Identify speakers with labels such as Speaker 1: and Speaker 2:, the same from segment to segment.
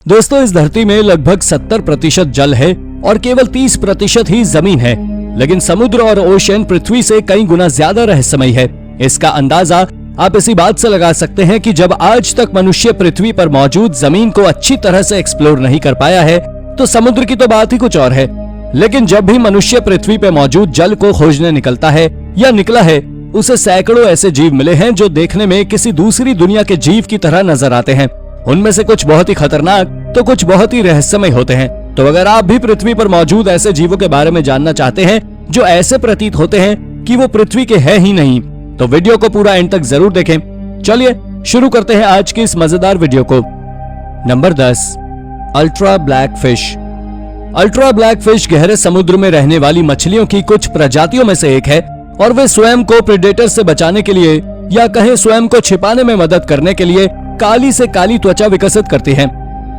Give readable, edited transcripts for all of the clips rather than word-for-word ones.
Speaker 1: दोस्तों, इस धरती में लगभग 70% जल है और केवल 30% ही जमीन है, लेकिन समुद्र और ओशन पृथ्वी से कई गुना ज्यादा रहस्यमय है। इसका अंदाजा आप इसी बात से लगा सकते हैं कि जब आज तक मनुष्य पृथ्वी पर मौजूद जमीन को अच्छी तरह से एक्सप्लोर नहीं कर पाया है, तो समुद्र की तो बात ही कुछ और है। लेकिन जब भी मनुष्य पृथ्वी पर मौजूद जल को खोजने निकलता है या निकला है, उसे सैकड़ों ऐसे जीव मिले हैं जो देखने में किसी दूसरी दुनिया के जीव की तरह नजर आते हैं। उनमें से कुछ बहुत ही खतरनाक तो कुछ बहुत ही रहस्यमय होते हैं। तो अगर आप भी पृथ्वी पर मौजूद ऐसे जीवों के बारे में जानना चाहते हैं जो ऐसे प्रतीत होते हैं कि वो पृथ्वी के हैं ही नहीं, तो वीडियो को पूरा एंड तक जरूर देखें। चलिए शुरू करते हैं आज की इस मजेदार वीडियो को। Number 10, ultra black fish. Ultra black fish गहरे समुद्र में रहने वाली मछलियों की कुछ प्रजातियों में से एक है और वे स्वयं को प्रेडेटर से बचाने के लिए या कहें स्वयं को छिपाने में मदद करने के लिए काली से काली त्वचा विकसित करती है।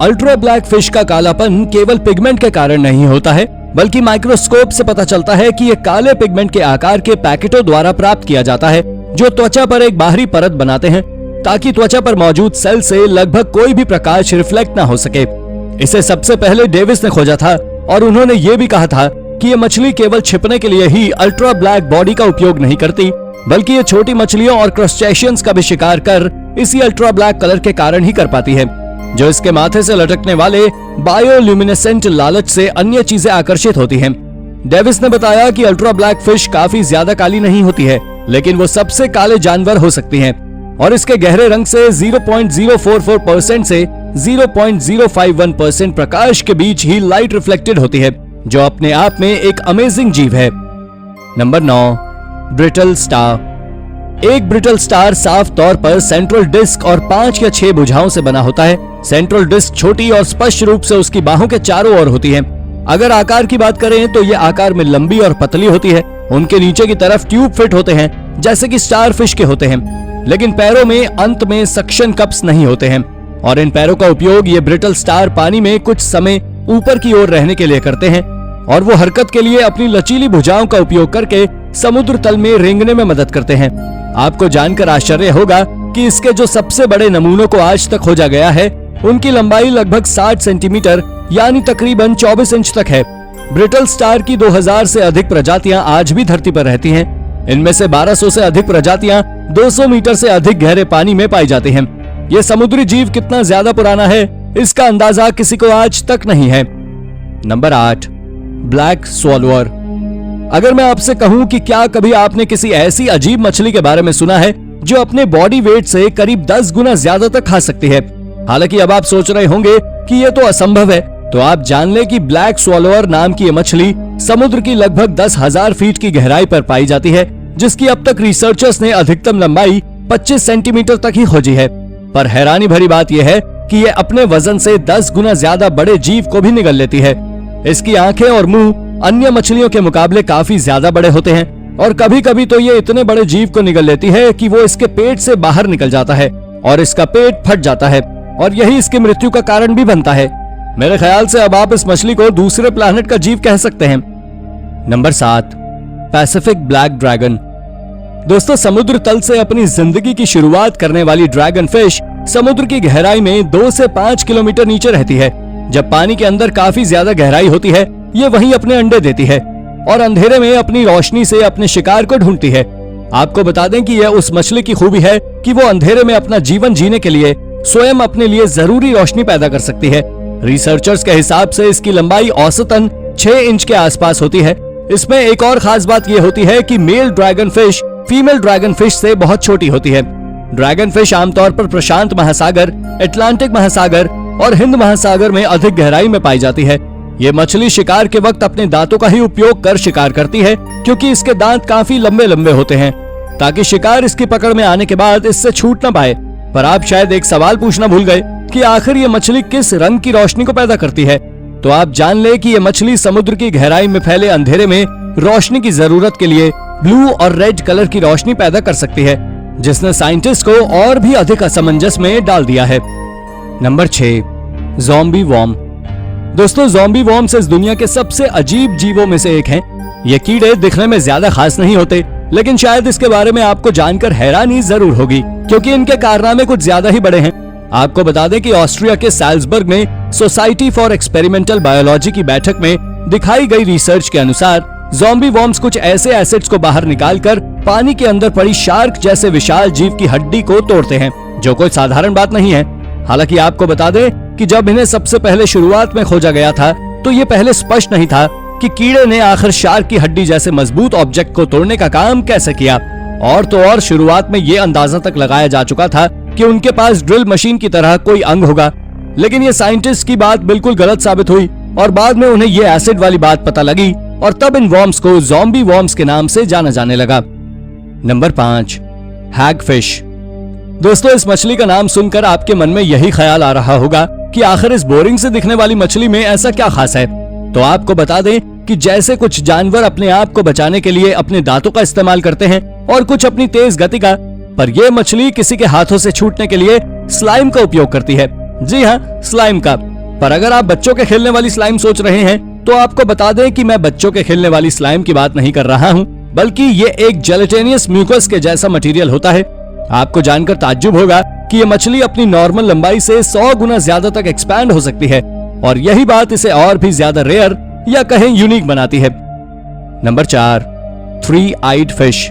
Speaker 1: अल्ट्रा ब्लैक फिश का कालापन केवल पिगमेंट के कारण नहीं होता है, बल्कि माइक्रोस्कोप से पता चलता है कि ये काले पिगमेंट के आकार के पैकेटों द्वारा प्राप्त किया जाता है, जो त्वचा पर एक बाहरी परत बनाते हैं ताकि त्वचा पर मौजूद सेल से लगभग कोई भी प्रकाश रिफ्लेक्ट ना हो सके। इसे सबसे पहले डेविस ने खोजा था और उन्होंने ये भी कहा था कि ये मछली केवल छिपने के लिए ही अल्ट्रा ब्लैक बॉडी का उपयोग नहीं करती, बल्कि ये छोटी मछलियों और क्रस्टेशियंस का भी शिकार कर इसी अल्ट्रा ब्लैक कलर के कारण ही कर पाती है, जो इसके माथे से लटकने वाले बायोल्यूमिनेसेंट लालच से अन्य चीजें आकर्षित होती हैं। डेविस ने बताया कि अल्ट्रा ब्लैक फिश काफी ज्यादा काली नहीं होती है, लेकिन वो सबसे काले जानवर हो सकती हैं और इसके गहरे रंग से 0.044% से 0.051% प्रकाश के बीच ही लाइट रिफ्लेक्टेड होती है, जो अपने आप में एक अमेजिंग जीव है। Number 9, brittle star. एक ब्रिटल स्टार साफ तौर पर सेंट्रल डिस्क और 5 या 6 भुजाओं से बना होता है। सेंट्रल डिस्क छोटी और स्पष्ट रूप से उसकी बाहों के चारों ओर होती है। अगर आकार की बात करें तो ये आकार में लंबी और पतली होती है। उनके नीचे की तरफ ट्यूब फिट होते हैं, जैसे कि स्टार फिश के होते हैं, लेकिन पैरों में अंत में सक्शन कप्स नहीं होते हैं और इन पैरों का उपयोग ये ब्रिटल स्टार पानी में कुछ समय ऊपर की ओर रहने के लिए करते हैं और वो हरकत के लिए अपनी लचीली भुजाओं का उपयोग करके समुद्र तल में रेंगने में मदद करते हैं। आपको जानकर आश्चर्य होगा कि इसके जो सबसे बड़े नमूनों को आज तक खोजा गया है, उनकी लंबाई लगभग 60 सेंटीमीटर यानी तकरीबन 24 इंच तक है। ब्रिटल स्टार की 2000 से अधिक प्रजातियां आज भी धरती पर रहती हैं। इनमें से 1200 से अधिक प्रजातियां 200 मीटर से अधिक गहरे पानी में पाई जाती हैं। ये समुद्री जीव कितना ज्यादा पुराना है, इसका अंदाजा किसी को आज तक नहीं है। Number 8, black swallower. अगर मैं आपसे कहूं कि क्या कभी आपने किसी ऐसी अजीब मछली के बारे में सुना है जो अपने बॉडी वेट से करीब 10 गुना ज्यादा तक खा सकती है? हालांकि अब आप सोच रहे होंगे कि ये तो असंभव है, तो आप जान लें कि ब्लैक स्वॉलोअर नाम की ये मछली समुद्र की लगभग 10,000 फीट की गहराई पर पाई जाती है, जिसकी अब तक रिसर्चर्स ने अधिकतम लंबाई 25 सेंटीमीटर तक ही खोजी है। पर हैरानी भरी बात यह है कि ये अपने वजन से 10 गुना ज्यादा बड़े जीव को भी निगल लेती है। इसकी आंखें और मुंह अन्य मछलियों के मुकाबले काफी ज्यादा बड़े होते हैं और कभी कभी तो ये इतने बड़े जीव को निगल लेती है कि वो इसके पेट से बाहर निकल जाता है और इसका पेट फट जाता है और यही इसकी मृत्यु का कारण भी बनता है। मेरे ख्याल से अब आप इस मछली को दूसरे प्लैनेट का जीव कह सकते हैं। Number 7, Pacific black dragon. दोस्तों, समुद्र तल से अपनी जिंदगी की शुरुआत करने वाली ड्रैगन फिश समुद्र की गहराई में 2 से 5 किलोमीटर नीचे रहती है। जब पानी के अंदर काफी ज्यादा गहराई होती है, ये वहीं अपने अंडे देती है और अंधेरे में अपनी रोशनी से अपने शिकार को ढूंढती है। आपको बता दें कि यह उस मछली की खूबी है कि वो अंधेरे में अपना जीवन जीने के लिए स्वयं अपने लिए जरूरी रोशनी पैदा कर सकती है। रिसर्चर्स के हिसाब से इसकी लंबाई औसतन 6 इंच के आसपास होती है। इसमें एक और खास बात यह होती है कि male dragon fish female dragon fish से बहुत छोटी होती है। ड्रैगन फिश आमतौर पर प्रशांत महासागर, अटलांटिक महासागर और हिंद महासागर में अधिक गहराई में पाई जाती है। ये मछली शिकार के वक्त अपने दांतों का ही उपयोग कर शिकार करती है, क्योंकि इसके दांत काफी लंबे लंबे होते हैं ताकि शिकार इसकी पकड़ में आने के बाद इससे छूट न पाए। पर आप शायद एक सवाल पूछना भूल गए कि आखिर ये मछली किस रंग की रोशनी को पैदा करती है। तो आप जान ले कि ये मछली समुद्र की गहराई में फैले अंधेरे में रोशनी की जरूरत के लिए ब्लू और रेड कलर की रोशनी पैदा कर सकती है, जिसने साइंटिस्ट को और भी अधिक असमंजस में डाल दिया है। Number 6, zombie worm. दोस्तों, ज़ॉम्बी वॉर्म्स इस दुनिया के सबसे अजीब जीवों में से एक हैं। ये कीड़े दिखने में ज्यादा खास नहीं होते, लेकिन शायद इसके बारे में आपको जानकर हैरानी जरूर होगी, क्योंकि इनके कारनामे कुछ ज्यादा ही बड़े हैं। आपको बता दें कि ऑस्ट्रिया के सैल्जबर्ग में सोसाइटी फॉर एक्सपेरिमेंटल बायोलॉजी की बैठक में दिखाई गई रिसर्च के अनुसार ज़ॉम्बी वॉर्म्स कुछ ऐसे एसिड्स को बाहर निकालकर पानी के अंदर पड़ी शार्क जैसे विशाल जीव की हड्डी को तोड़ते हैं, जो कोई साधारण बात नहीं है। हालांकि आपको बता दें कि जब इन्हें सबसे पहले शुरुआत में खोजा गया था तो ये पहले स्पष्ट नहीं था कि कीड़े ने आखिर शार्क की हड्डी जैसे मजबूत ऑब्जेक्ट को तोड़ने का काम कैसे किया। और तो और शुरुआत में ये अंदाजा तक लगाया जा चुका था कि उनके पास ड्रिल मशीन की तरह कोई अंग होगा, लेकिन ये साइंटिस्ट की बात बिल्कुल गलत साबित हुई और बाद में उन्हें ये एसिड वाली बात पता लगी और तब इन वॉर्म्स को ज़ॉम्बी वॉर्म्स के नाम से जाना जाने लगा। Number 5, hagfish. दोस्तों, इस मछली का नाम सुनकर आपके मन में यही ख्याल आ रहा होगा कि आखिर इस बोरिंग से दिखने वाली मछली में ऐसा क्या खास है। तो आपको बता दें कि जैसे कुछ जानवर अपने आप को बचाने के लिए अपने दांतों का इस्तेमाल करते हैं और कुछ अपनी तेज गति का, पर यह मछली किसी के हाथों से छूटने के लिए स्लाइम का उपयोग करती है। जी हाँ, स्लाइम का। पर अगर आप बच्चों के खेलने वाली स्लाइम सोच रहे हैं तो आपको बता दें कि मैं बच्चों के खेलने वाली स्लाइम की बात नहीं कर रहा हूँ, बल्कि ये एक जेलेटिनियस म्यूकस के जैसा मटेरियल होता है। आपको जानकर ताज्जुब होगा कि ये मछली अपनी नॉर्मल लंबाई से 100 गुना ज्यादा तक एक्सपैंड हो सकती है और यही बात इसे और भी ज्यादा रेयर या कहें यूनिक बनाती है। Number 4, 3-eyed fish.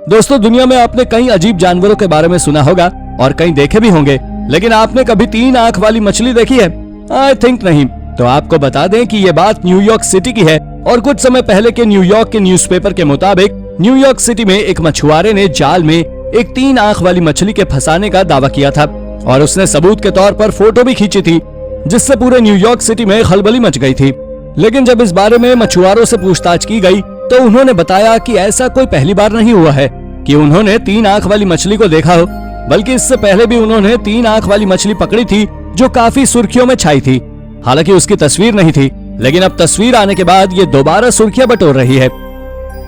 Speaker 1: दोस्तों, दुनिया में आपने कई अजीब जानवरों के बारे में सुना होगा और कई देखे भी होंगे, लेकिन आपने कभी 3 आंख वाली मछली देखी है? आई थिंक नहीं। तो आपको बता दें कि ये बात न्यूयॉर्क सिटी की है और कुछ समय पहले के न्यूयॉर्क के न्यूज़पेपर के मुताबिक न्यूयॉर्क सिटी में एक मछुआरे ने जाल में एक 3 आंख वाली मछली के फंसाने का दावा किया था और उसने सबूत के तौर पर फोटो भी खींची थी, जिससे पूरे न्यूयॉर्क सिटी में खलबली मच गई थी। लेकिन जब इस बारे में मछुआरों से पूछताछ की गई तो उन्होंने बताया कि ऐसा कोई पहली बार नहीं हुआ है कि उन्होंने 3 आंख वाली मछली को देखा हो, बल्कि इससे पहले भी उन्होंने 3 आंख वाली मछली पकड़ी थी जो काफी सुर्खियों में छाई थी। हालांकि उसकी तस्वीर नहीं थी, लेकिन अब तस्वीर आने के बाद ये दोबारा सुर्खियां बटोर रही है।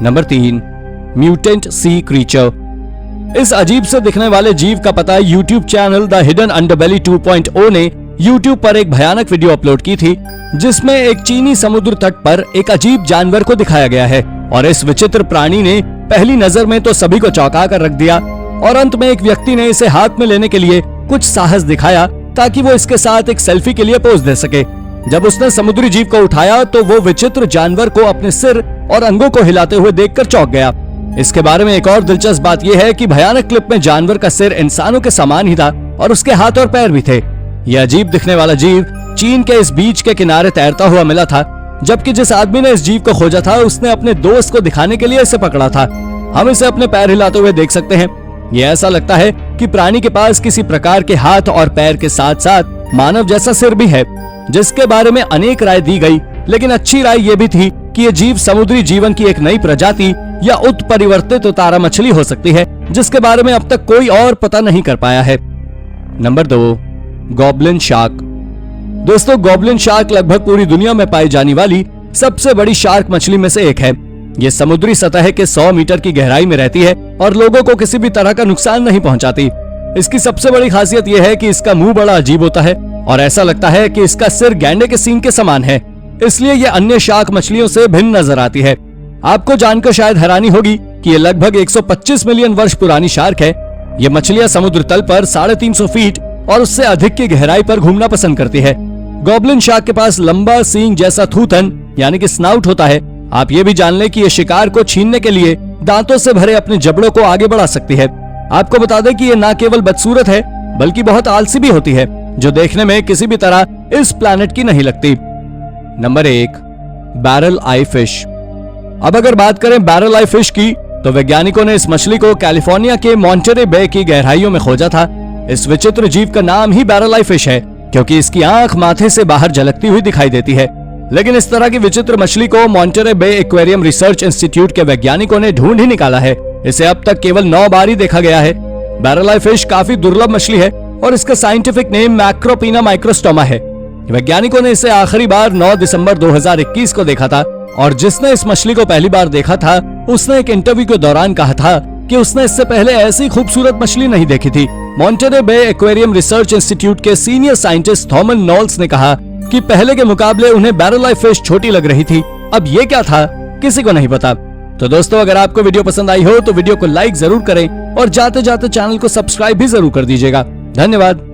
Speaker 1: Number 3, mutant sea creature. इस अजीब से दिखने वाले जीव का पता YouTube channel the hidden underbelly 2.0 ने यूट्यूब पर एक भयानक वीडियो अपलोड की थी, जिसमें एक चीनी समुद्र तट पर एक अजीब जानवर को दिखाया गया है और इस विचित्र प्राणी ने पहली नजर में तो सभी को चौंका कर रख दिया और अंत में एक व्यक्ति ने इसे हाथ में लेने के लिए कुछ साहस दिखाया ताकि वो इसके साथ एक सेल्फी के लिए पोज दे सके। जब उसने समुद्री जीव को उठाया तो वो विचित्र जानवर को अपने सिर और अंगों को हिलाते हुए देखकर चौंक गया। इसके बारे में एक और दिलचस्प बात यह है कि भयानक क्लिप में जानवर का सिर इंसानों के समान ही था और उसके हाथ और पैर भी थे। यह अजीब दिखने वाला जीव चीन के इस बीच के किनारे तैरता हुआ मिला था, जबकि जिस आदमी ने इस जीव को खोजा था उसने अपने दोस्त को दिखाने के लिए इसे पकड़ा था। हम इसे अपने पैर हिलाते हुए देख सकते हैं। ये ऐसा लगता है कि प्राणी के पास किसी प्रकार के हाथ और पैर के साथ साथ मानव जैसा सिर भी है, जिसके बारे में अनेक राय दी गई, लेकिन अच्छी राय ये भी थी कि ये जीव समुद्री जीवन की एक नई प्रजाति या उत्परिवर्तित तारा मछली हो सकती है, जिसके बारे में अब तक कोई और पता नहीं कर पाया है। Number 2, goblin shark. दोस्तों, गॉब्लिन शार्क लगभग पूरी दुनिया में पाई जाने वाली सबसे बड़ी शार्क मछली में से एक है। ये समुद्री सतह के 100 मीटर की गहराई में रहती है और लोगों को किसी भी तरह का नुकसान नहीं पहुंचाती। इसकी सबसे बड़ी खासियत यह है कि इसका मुंह बड़ा अजीब होता है और ऐसा लगता है कि इसका सिर गैंडे के सींग के समान है, इसलिए ये अन्य शार्क मछलियों से भिन्न नजर आती है। आपको जानकर शायद हैरानी होगी कि ये लगभग 125 मिलियन वर्ष पुरानी शार्क है। ये मछलियां समुद्र तल पर 350 फीट और उससे अधिक की गहराई पर घूमना पसंद करती है। गॉब्लिन शार्क के पास लंबा सींग जैसा थूथन यानी कि स्नाउट होता है। आप ये भी जान लें कि ये शिकार को छीनने के लिए दांतों से भरे अपने जबड़ों को आगे बढ़ा सकती है। आपको बता दें कि ये न केवल बदसूरत है बल्कि बहुत आलसी भी होती है, जो देखने में किसी भी तरह इस प्लैनेट की नहीं लगती। नंबर 1, बैरल आई फिश। अब अगर बात करें बैरल आई फिश की, तो वैज्ञानिकों ने इस मछली को कैलिफोर्निया के मॉन्टेरे बे की गहराइयों में खोजा था। इस विचित्र जीव का नाम ही बैरल आई फिश है क्योंकि इसकी आंख माथे से बाहर झलकती हुई दिखाई देती है। लेकिन इस तरह की विचित्र मछली को मॉन्टेरे बे एक्वेरियम रिसर्च इंस्टीट्यूट के वैज्ञानिकों ने ढूंढ ही निकाला है। इसे अब तक केवल 9 बार ही देखा गया है। बैरल आई फिश काफी दुर्लभ मछली है और इसका साइंटिफिक नेम मैक्रोपीना माइक्रोस्टोमा है। वैज्ञानिकों ने इसे आखिरी बार 9 दिसंबर 2021 को देखा था और जिसने इस मछली को पहली बार देखा था उसने एक इंटरव्यू के दौरान कहा था कि उसने इससे पहले ऐसी खूबसूरत मछली नहीं देखी थी। मॉन्टेरे बे एक्वेरियम रिसर्च इंस्टीट्यूट के सीनियर साइंटिस्ट थॉमन नॉल्स ने कहा कि पहले के मुकाबले उन्हें बैरल आई फिश छोटी लग रही थी। अब ये क्या था किसी को नहीं पता। तो दोस्तों, अगर आपको वीडियो पसंद आई हो तो वीडियो को लाइक जरूर करें और जाते जाते चैनल को सब्सक्राइब भी जरूर कर दीजिएगा। धन्यवाद।